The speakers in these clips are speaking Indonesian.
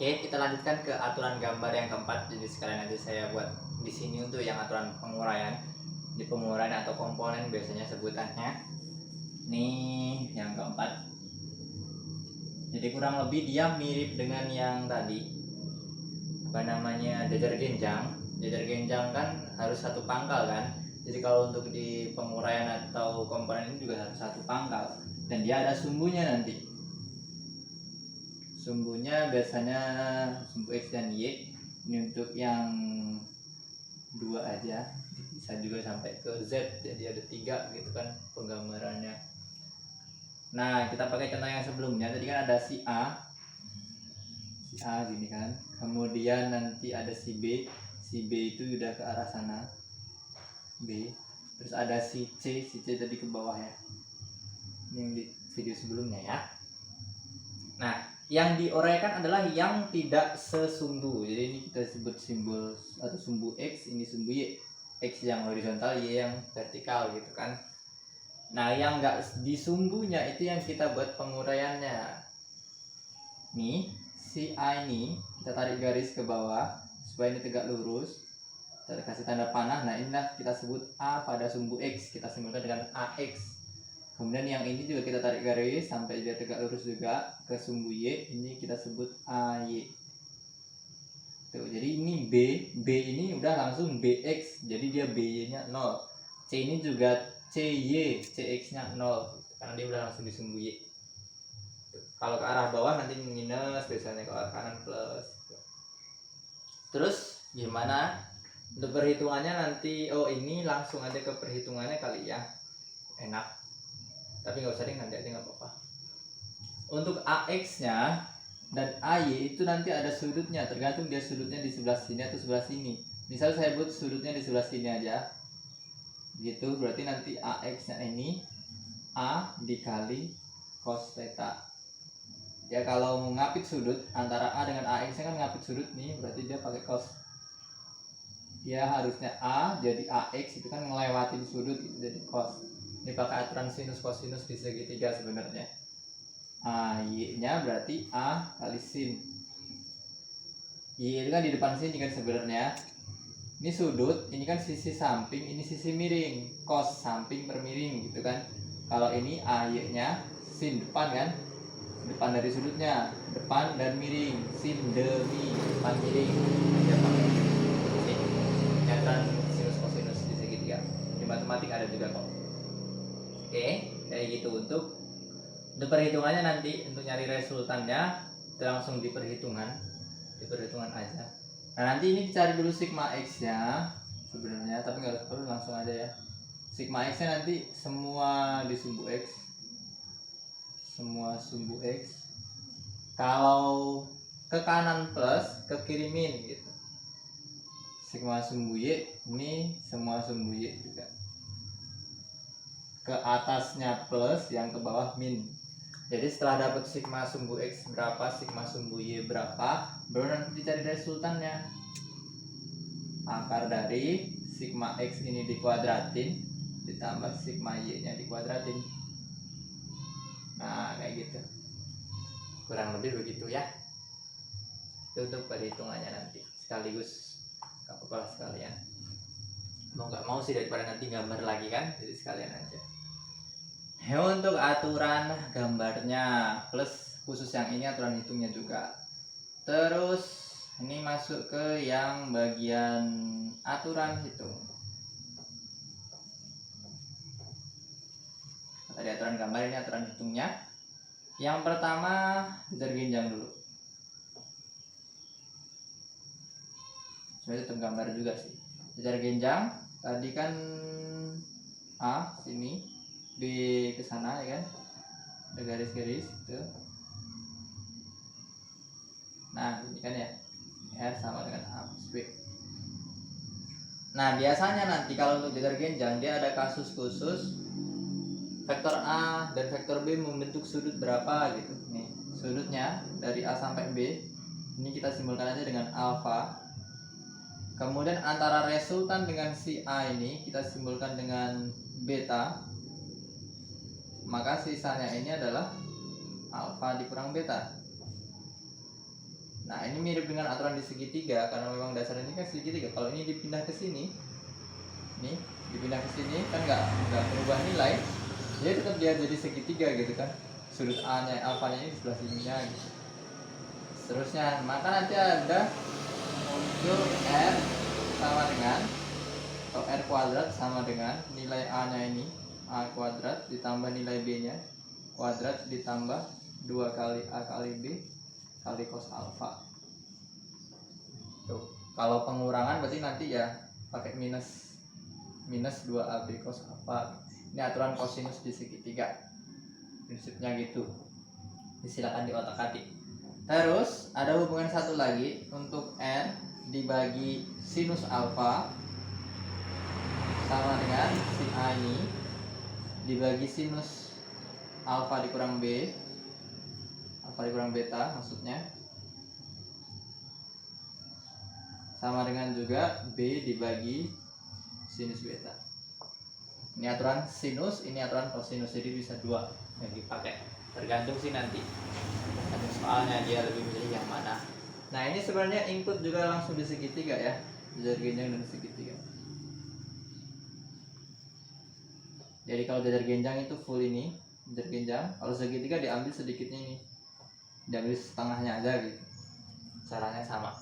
Oke, kita lanjutkan ke aturan gambar yang keempat. Jadi sekalian nanti saya buat di sini untuk yang aturan penguraian. Di penguraian atau komponen biasanya sebutannya. Nih yang keempat. Jadi kurang lebih dia mirip dengan yang tadi. Apa namanya, jajar genjang. Jajar genjang kan harus satu pangkal kan. Jadi kalau untuk di penguraian atau komponen ini juga harus satu pangkal. Dan dia ada sumbunya nanti. Sumbunya biasanya sumbu X dan Y. Ini untuk yang dua aja, bisa juga sampai ke Z, jadi ada 3 gitu kan penggambarannya. Nah, kita pakai contoh yang sebelumnya. Tadi kan ada si A gini kan, kemudian nanti ada si B itu udah ke arah sana B, terus ada si C tadi ke bawah ya, ini yang di video sebelumnya ya. Nah, yang diuraikan adalah yang tidak sesumbu. Jadi ini kita sebut simbol atau sumbu X, ini sumbu Y. X yang horizontal, Y yang vertikal gitu kan. Nah, yang enggak disumbunya itu yang kita buat penguraiannya. Nih, si A ini kita tarik garis ke bawah supaya ini tegak lurus. Kita kasih tanda panah. Nah, inilah kita sebut A pada sumbu X. Kita simbolkan dengan AX. Kemudian yang ini juga kita tarik garis sampai dia tegak lurus juga ke sumbu Y. Ini kita sebut AY. Tuh, jadi ini B ini udah langsung BX. Jadi dia BY-nya 0. C ini juga CY, CX-nya 0. Karena dia udah langsung di sumbu Y. Tuh, kalau ke arah bawah nanti minus, biasanya ke arah kanan plus. Terus gimana? Untuk perhitungannya nanti, ini langsung aja ke perhitungannya kali ya. Enak. Tapi nggak usah deh, nanti aja nggak apa-apa. Untuk AX nya dan AY itu nanti ada sudutnya, tergantung dia sudutnya di sebelah sini atau sebelah sini. Misal saya buat sudutnya di sebelah sini aja gitu, berarti nanti AX nya ini A dikali cos theta ya. Kalau ngapit sudut antara A dengan AX nya kan ngapit sudut nih, berarti dia pakai cos ya, harusnya A jadi AX itu kan ngelewatin sudut gitu, jadi cos. Ini pakai aturan sinus kosinus di segitiga sebenarnya. Y-nya berarti A kali sin. Y itu kan di depan sini kan sebenarnya. Ini sudut, ini kan sisi samping, ini sisi miring. Cos samping per miring gitu kan. Kalau ini AY-nya sin depan kan. Depan dari sudutnya, depan dan miring. Sin demi depan miring. Ya pakai ini aturan sinus kosinus di segitiga. Di matematik ada juga kok. Oke, kayak gitu. Untuk perhitungannya nanti, untuk nyari resultannya itu langsung di perhitungan aja. Nah, nanti ini dicari dulu sigma X nya sebenarnya, tapi nggak perlu, langsung aja ya. Sigma X nya nanti semua di sumbu X, semua sumbu X. Kalau ke kanan plus, ke kiri min gitu. Sigma sumbu Y ini semua sumbu Y juga. Ke atasnya plus, yang ke bawah min. Jadi setelah dapat sigma sumbu X berapa, sigma sumbu Y berapa, baru nanti dicari resultannya. Akar dari sigma X ini dikuadratin ditambah sigma Y nya dikuadratin. Nah, kayak gitu. Kurang lebih begitu ya. Itu untuk perhitungannya nanti. Sekaligus apa-apa sekalian. Mau nggak mau sih, daripada nanti gambar lagi kan, jadi sekalian aja. Untuk aturan gambarnya plus khusus yang ini aturan hitungnya juga. Terus ini masuk ke yang bagian aturan hitung. Tadi aturan gambar, ini aturan hitungnya. Yang pertama jajar genjang dulu. Sebenarnya tetap gambar juga sih. Jajar genjang tadi kan A sini, B ke sana ya kan, ada garis-garis gitu. Nah, ini kan ya, R sama dengan A plus B. Nah, biasanya nanti kalau untuk jajar genjang dia ada kasus khusus, vektor A dan vektor B membentuk sudut berapa gitu. Nih, sudutnya dari A sampai B ini kita simbolkan aja dengan alfa. Kemudian antara resultan dengan si A ini kita simbolkan dengan beta. Maka sisanya ini adalah alfa dikurang beta. Nah ini mirip dengan aturan di segitiga karena memang dasar ini kan segitiga. Kalau ini dipindah ke sini, nih dipindah ke sini kan nggak berubah nilai, dia tetap dia jadi segitiga gitu kan. Sudut A nya alfanya ini di sebelah sininya gitu. Seterusnya, maka nanti ada muncul R sama dengan, atau R kuadrat sama dengan nilai A nya ini A kuadrat ditambah nilai B nya kuadrat ditambah 2 kali A kali B kali cos alfa. Tuh, kalau pengurangan berarti nanti ya pakai minus 2AB cos alfa. Ini aturan kosinus di segitiga. Prinsipnya gitu. Silakan diotak-atik. Terus ada hubungan satu lagi untuk R dibagi sinus alfa sama dengan si A ini dibagi sinus alfa dikurang B, alfa dikurang beta maksudnya, sama dengan juga B dibagi sinus beta. Ini aturan sinus, ini aturan kosinus, jadi bisa dua yang dipakai, tergantung sih nanti tergantung soalnya dia lebih milih yang mana. Nah ini sebenarnya input juga langsung di segitiga ya, jajar genjang dan segitiga. Jadi kalau jajar genjang itu full ini jajar genjang, kalau segitiga diambil sedikitnya ini, diambil setengahnya aja gitu, caranya sama.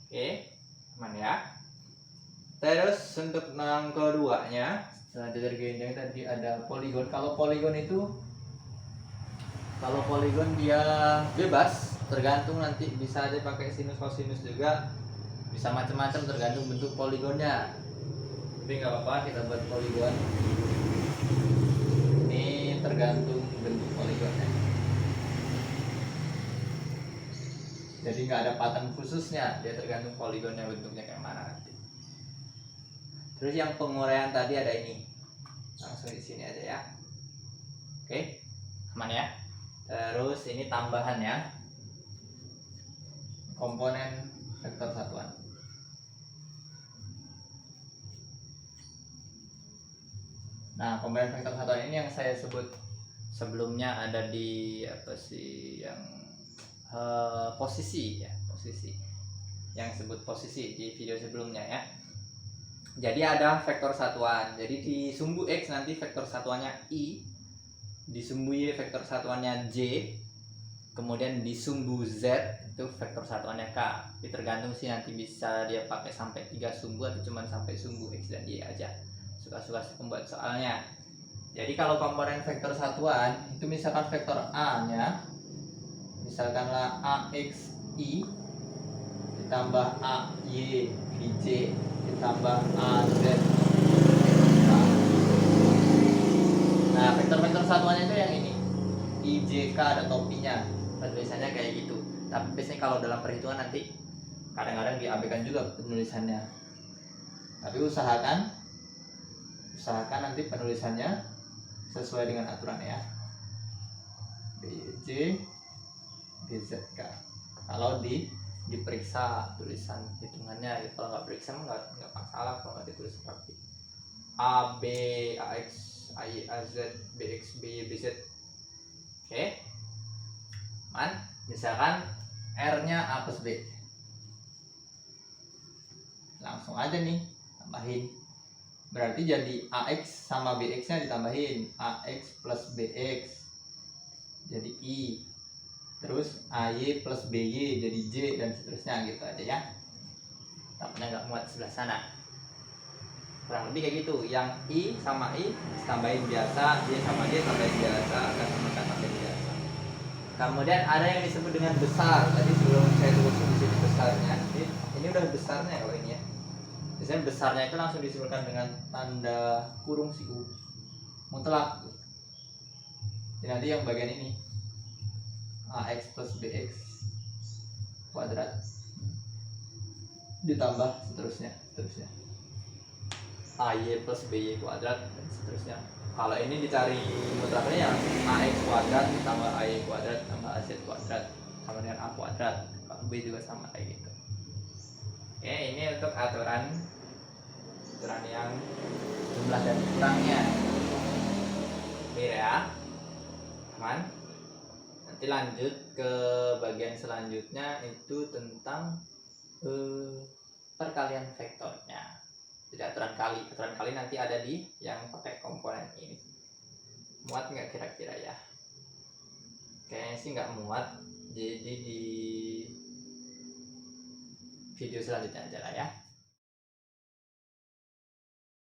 Oke, aman ya. Terus untuk yang keduanya, setelah jajar genjang tadi ada poligon. Kalau poligon dia bebas, tergantung nanti bisa aja pakai sinus kosinus juga, bisa macam-macam tergantung bentuk poligonnya. Tapi nggak apa-apa kita buat poligon. Ini tergantung bentuk poligonnya. Jadi nggak ada pattern khususnya, dia tergantung poligonnya bentuknya kayak mana nanti. Terus yang penguraian tadi ada ini, langsung di sini aja ya. Oke, aman ya. Terus ini tambahan ya, komponen vektor satuan. Nah, komponen vektor satuan ini yang saya sebut sebelumnya ada di apa sih yang posisi ya, posisi. Yang sebut posisi di video sebelumnya ya. Jadi ada vektor satuan. Jadi di sumbu X nanti vektor satuannya I, di sumbu Y vektor satuannya J, kemudian di sumbu Z itu vektor satuannya K. Jadi tergantung sih nanti bisa dia pakai sampai 3 sumbu atau cuma sampai sumbu X dan Y aja. Suka-suka pembuat soalnya. Jadi kalau komponen vektor satuan itu misalkan vektor A nya misalkanlah AXI ditambah AY BJ ditambah AZ. Nah vektor-vektor satuannya itu yang ini IJK ada topinya, tulisannya kayak gitu. Tapi biasanya kalau dalam perhitungan nanti kadang-kadang diabaikan juga penulisannya. Tapi usahakan nanti penulisannya sesuai dengan aturan ya. BJ BZK. Kalau diperiksa tulisan hitungannya, ya, kalau nggak periksa nggak masalah kalau nggak ditulis seperti A B AX AY AZ BX BY BZ. Oke, man. Misalkan R-nya A plus B, langsung aja nih tambahin. Berarti jadi AX sama BX-nya ditambahin, AX plus BX jadi I, terus AY plus BY jadi J, dan seterusnya gitu aja ya. Takutnya nggak muat sebelah sana. Kurang lebih kayak gitu. Yang I sama I tambahin biasa, J sama J tambahin biasa, K sama K tambahin biasa. Kemudian ada yang disebut dengan besar. Tadi sebelum saya tulisin di sini besarnya, ini udah besarnya kalau ini ya. Biasanya besarnya itu langsung disebutkan dengan tanda kurung si U, mutlak. Jadi nanti yang bagian ini AX plus BX kuadrat ditambah seterusnya AY plus BY kuadrat dan seterusnya. Kalau ini dicari mutlaknya yang AX kuadrat ditambah AY kuadrat tambah AZ kuadrat sama dengan A kuadrat. Kalau B juga sama kayak gitu. Oke, ini untuk aturan yang jumlah dan kurangnya. Clear ya, teman. Nanti lanjut ke bagian selanjutnya itu tentang perkalian vektornya. Jadi aturan kali nanti ada di yang pakai komponen ini. Muat nggak kira-kira ya? Kayaknya sih nggak muat. Jadi di video selanjutnya aja lah ya.